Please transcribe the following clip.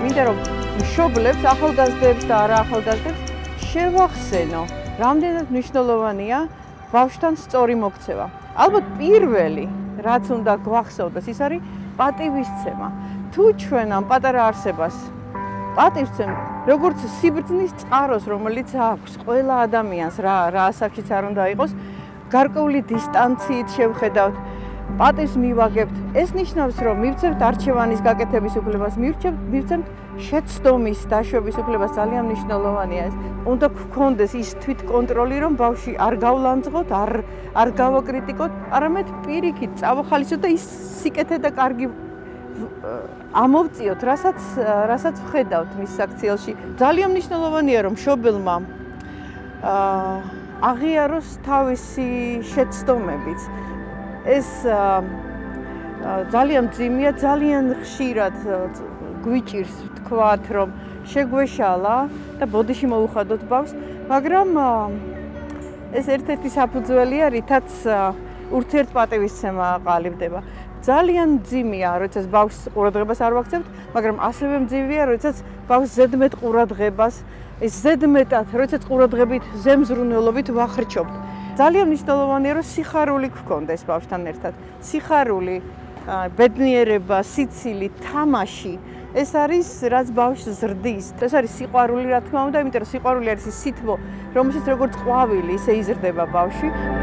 მინდა რომ მშობლებს, ახალგაზრდებს და არა ახალგაზრდებს შევახსენო, რამდენად მნიშვნელოვანია ბავშვთან სწორი მოქცევა. ალბათ პირველი, რაც უნდა გვახსოვდეს, ის არის პატივისცემა. თუ ჩვენ ამ პატარა არსებას პატივს ვცემ, როგორც სიბრძნის წყაროს, რომელიც აქვს ყველა ადამიანს, რა ასაკშიც არ უნდა იყოს, გარკვეული დისტანციით შევხედავთ, პატივს მივაგებთ. ეს ნიშნავს, რომ მივცემთ არჩევანის გაკეთების უფლებას, მივცემთ შეცდომის დაშვების უფლებას, ძალიან მნიშვნელოვანია ეს. უნდა გქონდეს ის თვითკონტროლი, რომ ბავშვი არ გავლანძღოთ, არ გავაკრიტიკოთ, არამედ პირიქით წავახალისოთ და ის სიკეთე და კარგი ამოვწიოთ, რასაც ვხედავთ მის საქციელში. ძალიან მნიშვნელოვანია, რომ მშობელმა აღიაროს თავისი შეცდომებიც. ეს ძალიან მძიმეა, ძალიან ხშირად გვიჭირს ვთქვათ, რომ შეგვეშალა და ბოდიში მოუხადოთ ბავშვს, მაგრამ ეს ერთ-ერთი საფუძველია, რითაც ურთიერთპატივისცემა ყალიბდება. ძალიან მძიმეა, როდესაც ბავშვს ყურადღებას არ ვაქცევთ, მაგრამ ასევე მძიმეა, როდესაც ბავშვს ზედმეტ ყურადღებას, ეს ზედმეტად, როდესაც ყურადღებით ზემზრუნველობით ვახრჩობთ. ძალიან მნიშვნელოვანია, რომ სიხარული გქონდეს ბავშვთან ერთად. სიხარული, ბედნიერება, სიცილი, თამაში. ეს არის, რაც ბავშვს ზრდის. ეს არის სიყვარული, რა თქმა უნდა, იმიტომ რომ სიყვარული არის ის სითბო, რომელშიც როგორც ყვავილი, ისე იზრდება ბავშვი.